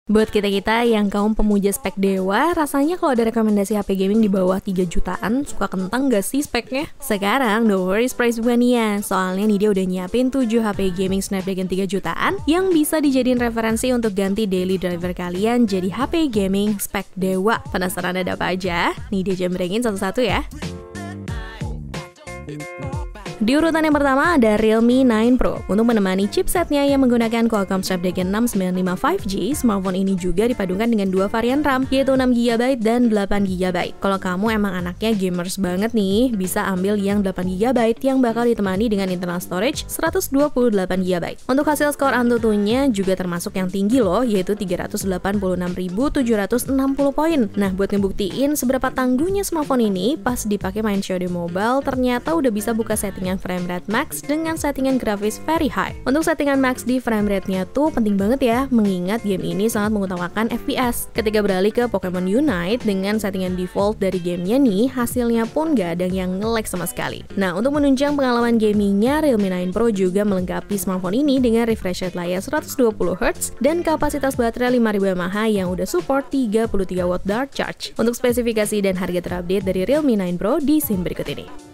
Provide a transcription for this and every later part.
Buat kita-kita yang kaum pemuja spek dewa, rasanya kalau ada rekomendasi HP gaming di bawah 3 jutaan, suka kentang gak sih speknya? Sekarang, no worries price mania, soalnya nih dia udah nyiapin 7 HP gaming Snapdragon 3 jutaan yang bisa dijadiin referensi untuk ganti daily driver kalian jadi HP gaming spek dewa. Penasaran ada apa aja? Nih dia jembrengin satu-satu ya. Di urutan yang pertama ada Realme 9 Pro. Untuk menemani chipsetnya yang menggunakan Qualcomm Snapdragon 695 5G, smartphone ini juga dipadukan dengan dua varian RAM, yaitu 6GB dan 8GB. Kalau kamu emang anaknya gamers banget nih, bisa ambil yang 8GB yang bakal ditemani dengan internal storage 128GB. Untuk hasil skor Antutunya juga termasuk yang tinggi loh, yaitu 386.760 poin. Nah, buat ngebuktiin seberapa tangguhnya smartphone ini, pas dipakai main COD Mobile, ternyata udah bisa buka settingan frame rate max dengan settingan grafis very high. Untuk settingan max di frame rate-nya tuh penting banget ya, mengingat game ini sangat mengutamakan FPS. Ketika beralih ke Pokemon Unite dengan settingan default dari gamenya nih, hasilnya pun gak ada yang nge-lag sama sekali. Nah, untuk menunjang pengalaman gamingnya, Realme 9 Pro juga melengkapi smartphone ini dengan refresh rate layar 120Hz dan kapasitas baterai 5000 mAh yang udah support 33 watt dart charge. Untuk spesifikasi dan harga terupdate dari Realme 9 Pro di scene berikut ini.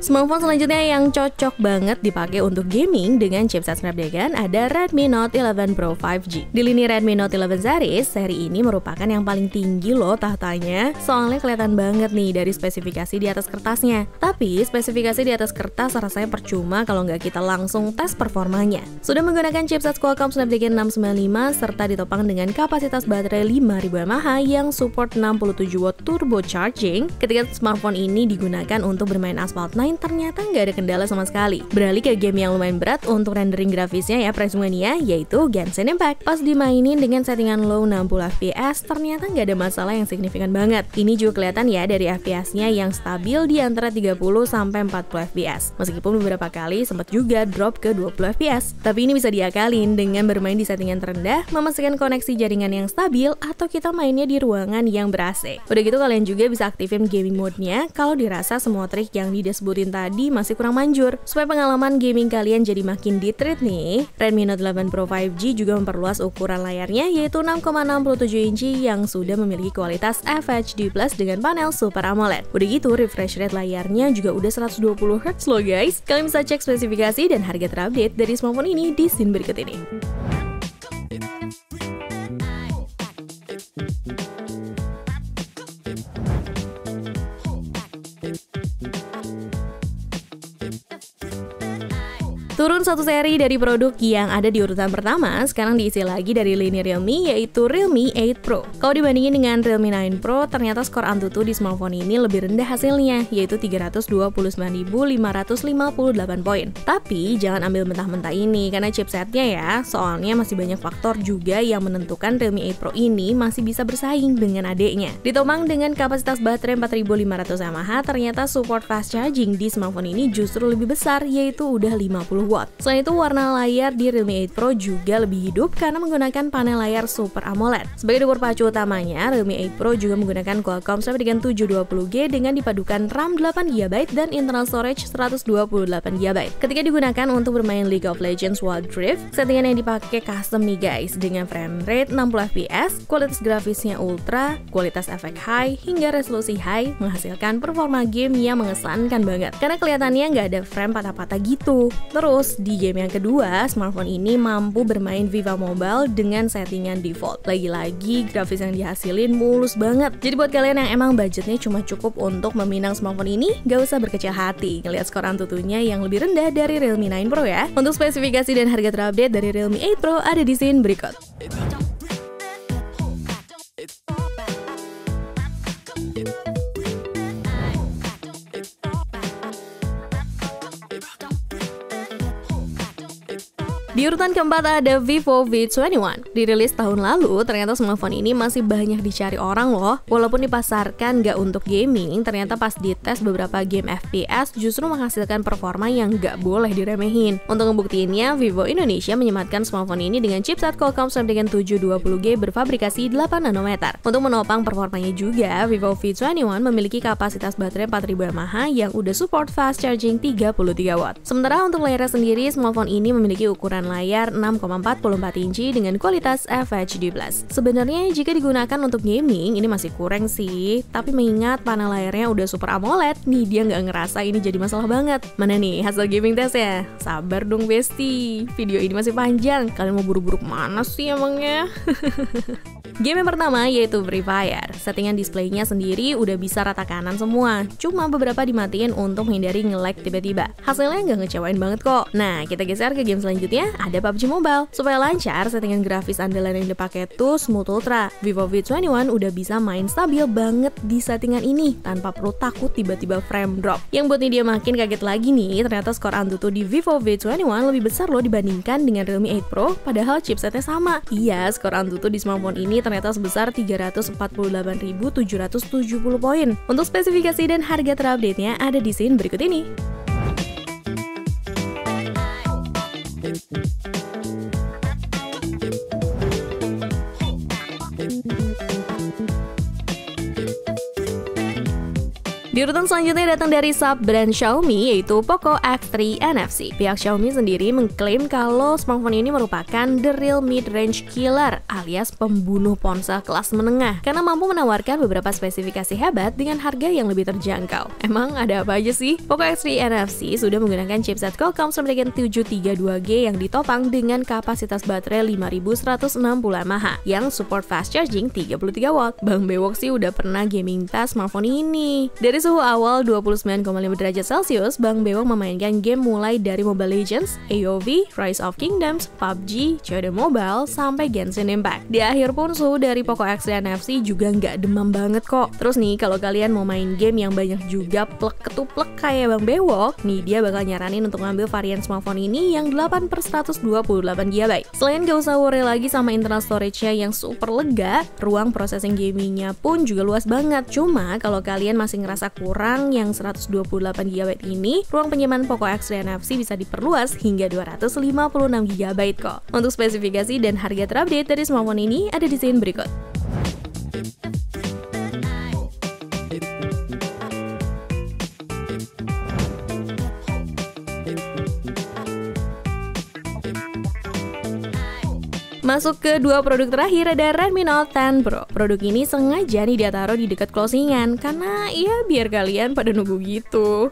Smartphone selanjutnya yang cocok banget dipakai untuk gaming dengan chipset Snapdragon ada Redmi Note 11 Pro 5G. Di lini Redmi Note 11 series, seri ini merupakan yang paling tinggi loh tahtanya, soalnya kelihatan banget nih dari spesifikasi di atas kertasnya. Tapi spesifikasi di atas kertas rasanya percuma kalau nggak kita langsung tes performanya. Sudah menggunakan chipset Qualcomm Snapdragon 695 serta ditopang dengan kapasitas baterai 5000 mAh yang support 67 watt turbo charging. Ketika smartphone ini digunakan untuk bermain Asphalt 9, ternyata nggak ada kendala sama sekali. Beralih ke game yang lumayan berat untuk rendering grafisnya ya Price Mania, yaitu Genshin Impact. Pas dimainin dengan settingan low 60 fps, ternyata nggak ada masalah yang signifikan banget. Ini juga kelihatan ya dari FPS-nya yang stabil di antara 30 sampai 40 fps. Meskipun beberapa kali sempat juga drop ke 20 fps. Tapi ini bisa diakalin dengan bermain di settingan terendah, memastikan koneksi jaringan yang stabil, atau kita mainnya di ruangan yang ber-AC. Udah gitu kalian juga bisa aktifin gaming mode-nya kalau dirasa semua trik yang disebutin tadi masih kurang manjur. Supaya pengalaman gaming kalian jadi makin di-treat nih, Redmi Note 11 Pro 5G juga memperluas ukuran layarnya yaitu 6,67 inci yang sudah memiliki kualitas FHD+ dengan panel Super AMOLED. Udah gitu refresh rate layarnya juga udah 120Hz loh guys. Kalian bisa cek spesifikasi dan harga terupdate dari smartphone ini di scene berikut ini. Turun satu seri dari produk yang ada di urutan pertama, sekarang diisi lagi dari lini Realme, yaitu Realme 8 Pro. Kalau dibandingin dengan Realme 9 Pro, ternyata skor Antutu di smartphone ini lebih rendah hasilnya, yaitu 329.558 poin. Tapi jangan ambil mentah-mentah ini karena chipsetnya ya, soalnya masih banyak faktor juga yang menentukan Realme 8 Pro ini masih bisa bersaing dengan adeknya. Ditopang dengan kapasitas baterai 4500 mAh, ternyata support fast charging di smartphone ini justru lebih besar, yaitu udah 50 watt. Selain itu, warna layar di Realme 8 Pro juga lebih hidup karena menggunakan panel layar Super AMOLED. Sebagai dukun pacu utamanya, Realme 8 Pro juga menggunakan Qualcomm Snapdragon 720G dengan dipadukan RAM 8GB dan internal storage 128GB. Ketika digunakan untuk bermain League of Legends Wild Rift, settingan yang dipakai custom nih guys, dengan frame rate 60 fps, kualitas grafisnya ultra, kualitas efek high, hingga resolusi high, menghasilkan performa game yang mengesankan banget. Karena kelihatannya nggak ada frame patah-patah gitu. Terus, di game yang kedua, smartphone ini mampu bermain Viva Mobile dengan settingan default. Lagi-lagi, grafis yang dihasilin mulus banget. Jadi buat kalian yang emang budgetnya cuma cukup untuk meminang smartphone ini, gak usah berkecil hati ngelihat skor Antutunya yang lebih rendah dari Realme 9 Pro ya. Untuk spesifikasi dan harga terupdate dari Realme 8 Pro ada di scene berikut. Di Di urutan keempat ada Vivo V21. Dirilis tahun lalu, ternyata smartphone ini masih banyak dicari orang loh. Walaupun dipasarkan nggak untuk gaming, ternyata pas dites beberapa game FPS justru menghasilkan performa yang nggak boleh diremehin. Untuk ngebuktiinnya, Vivo Indonesia menyematkan smartphone ini dengan chipset Qualcomm Snapdragon 720G berfabrikasi 8 nanometer. Untuk menopang performanya juga, Vivo V21 memiliki kapasitas baterai 4000 mAh yang udah support fast charging 33 watt. Sementara untuk layarnya sendiri, smartphone ini memiliki ukuran layar 6,44 inci dengan kualitas FHD+. Sebenarnya jika digunakan untuk gaming ini masih kurang sih, tapi mengingat panel layarnya udah Super AMOLED, nih dia nggak ngerasa ini jadi masalah banget. Mana nih hasil gaming test ya? Sabar dong Besti, video ini masih panjang. Kalian mau buru-buru kemana sih emangnya? Game yang pertama yaitu Free Fire. Settingan displaynya sendiri udah bisa rata kanan semua, cuma beberapa dimatiin untuk menghindari nge-lag tiba-tiba. Hasilnya nggak ngecewain banget kok. Nah, kita geser ke game selanjutnya, ada PUBG Mobile. Supaya lancar, settingan grafis andalan yang dipakai tuh Smooth Ultra. Vivo V21 udah bisa main stabil banget di settingan ini, tanpa perlu takut tiba-tiba frame drop. Yang buat dia makin kaget lagi nih, ternyata skor Antutu di Vivo V21 lebih besar loh dibandingkan dengan Realme 8 Pro, padahal chipsetnya sama. Iya, skor Antutu di smartphone ini ternyata sebesar 348.770 poin. Untuk spesifikasi dan harga terupdate-nya ada di scene berikut ini. Di urutan selanjutnya datang dari sub-brand Xiaomi yaitu Poco X3 NFC. Pihak Xiaomi sendiri mengklaim kalau smartphone ini merupakan the real mid-range killer alias pembunuh ponsel kelas menengah karena mampu menawarkan beberapa spesifikasi hebat dengan harga yang lebih terjangkau. Emang ada apa aja sih? Poco X3 NFC sudah menggunakan chipset Qualcomm Snapdragon 732G yang ditopang dengan kapasitas baterai 5160 mAh yang support fast charging 33 watt. Bang Bewok sih udah pernah gaming test smartphone ini. Dari suhu awal 29,5 derajat Celcius, Bang Bewok memainkan game mulai dari Mobile Legends, AOV, Rise of Kingdoms, PUBG, COD Mobile, sampai Genshin Impact. Di akhir pun suhu dari Poco X3 NFC juga nggak demam banget kok. Terus nih, kalau kalian mau main game yang banyak juga plek-ketuplek kayak Bang Bewok, nih dia bakal nyaranin untuk ngambil varian smartphone ini yang 8/128GB. Selain gak usah worry lagi sama internal storage-nya yang super lega, ruang processing gaming-nya pun juga luas banget. Cuma kalau kalian masih ngerasa kurang yang 128GB ini, ruang penyimpanan Poco X3 NFC bisa diperluas hingga 256GB kok. Untuk spesifikasi dan harga terupdate dari smartphone ini ada di scene berikut. Masuk ke dua produk terakhir ada Redmi Note 10 Pro. Produk ini sengaja nih dia taruh di dekat closingan karena ya biar kalian pada nunggu gitu.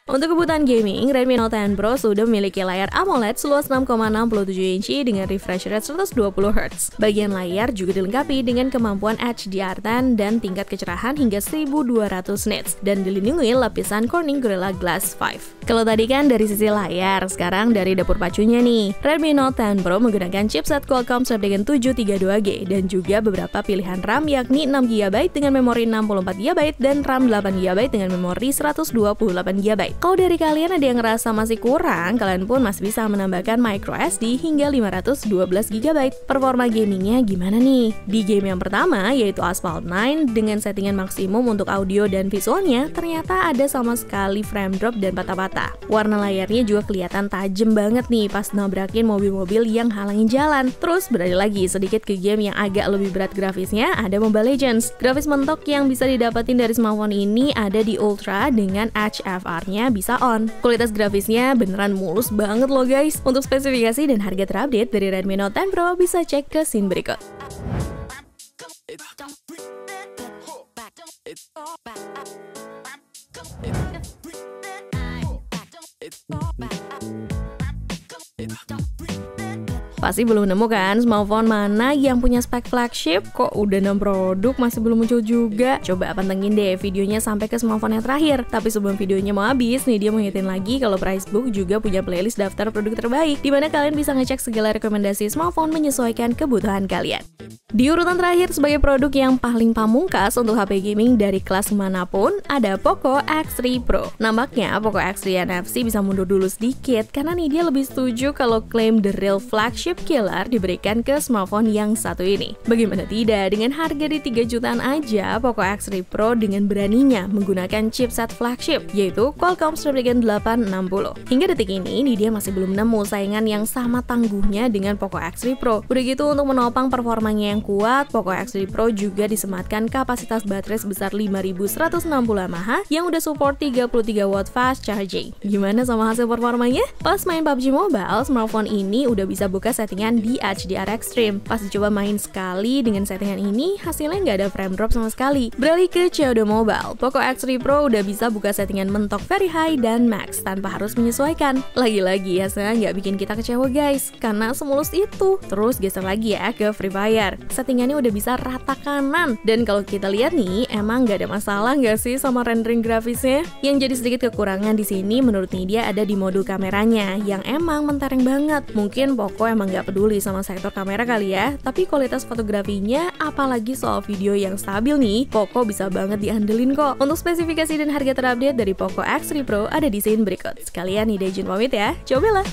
Untuk kebutuhan gaming, Redmi Note 10 Pro sudah memiliki layar AMOLED seluas 6,67 inci dengan refresh rate 120Hz. Bagian layar juga dilengkapi dengan kemampuan HDR10 dan tingkat kecerahan hingga 1200 nits dan dilindungi lapisan Corning Gorilla Glass 5. Kalau tadi kan dari sisi layar, sekarang dari dapur pacunya nih. Redmi Note 10 Pro menggunakan chipset Qualcomm Snapdragon 732G dan juga beberapa pilihan RAM yakni 6GB dengan memori 64GB dan RAM 8GB dengan memori 128GB. Kalau dari kalian ada yang ngerasa masih kurang, kalian pun masih bisa menambahkan microSD hingga 512GB. Performa gamingnya gimana nih? Di game yang pertama, yaitu Asphalt 9, dengan settingan maksimum untuk audio dan visualnya, ternyata ada sama sekali frame drop dan patah-patah. Warna layarnya juga kelihatan tajam banget nih pas nabrakin mobil-mobil yang halangin jalan. Terus beralih lagi sedikit ke game yang agak lebih berat grafisnya, ada Mobile Legends. Grafis mentok yang bisa didapetin dari smartphone ini ada di Ultra dengan HFR-nya bisa on. Kualitas grafisnya beneran mulus banget loh guys. Untuk spesifikasi dan harga terupdate dari Redmi Note 10 Pro bisa cek ke scene berikut. Pasti belum nemu kan smartphone mana yang punya spek flagship? Kok udah 6 produk masih belum muncul juga? Coba pantengin deh videonya sampai ke smartphone yang terakhir. Tapi sebelum videonya mau habis, nih dia mengingetin lagi kalau Pricebook juga punya playlist daftar produk terbaik, di mana kalian bisa ngecek segala rekomendasi smartphone menyesuaikan kebutuhan kalian. Di urutan terakhir sebagai produk yang paling pamungkas untuk HP gaming dari kelas manapun, ada Poco X3 Pro. Nampaknya Poco X3 NFC bisa mundur dulu sedikit karena nih dia lebih setuju kalau klaim the real flagship killer diberikan ke smartphone yang satu ini. Bagaimana tidak, dengan harga di 3 jutaan aja, Poco X3 Pro dengan beraninya menggunakan chipset flagship, yaitu Qualcomm Snapdragon 860. Hingga detik ini, nih dia masih belum nemu saingan yang sama tangguhnya dengan Poco X3 Pro. Udah gitu, untuk menopang performanya yang kuat, Poco X3 Pro juga disematkan kapasitas baterai sebesar 5160 mAh yang udah support 33 watt fast charging. Gimana sama hasil performanya? Pas main PUBG Mobile, smartphone ini udah bisa buka settingan di HDR Extreme. Pas dicoba main sekali dengan settingan ini, hasilnya nggak ada frame drop sama sekali. Beralih ke COD Mobile, Poco X3 Pro udah bisa buka settingan mentok very high dan max tanpa harus menyesuaikan. Lagi-lagi hasilnya nggak bikin kita kecewa guys, karena semulus itu. Terus geser lagi ya ke Free Fire. Settingannya udah bisa rata kanan. Dan kalau kita lihat nih, emang nggak ada masalah nggak sih sama rendering grafisnya? Yang jadi sedikit kekurangan di sini menurut Nidia ada di modul kameranya yang emang mentereng banget. Mungkin Poco emang nggak peduli sama sektor kamera kali ya, tapi kualitas fotografinya apalagi soal video yang stabil nih, Poco bisa banget diandelin kok. Untuk spesifikasi dan harga terupdate dari Poco X3 Pro ada di scene berikut. Sekalian Nidia izin pamit ya, cobalah!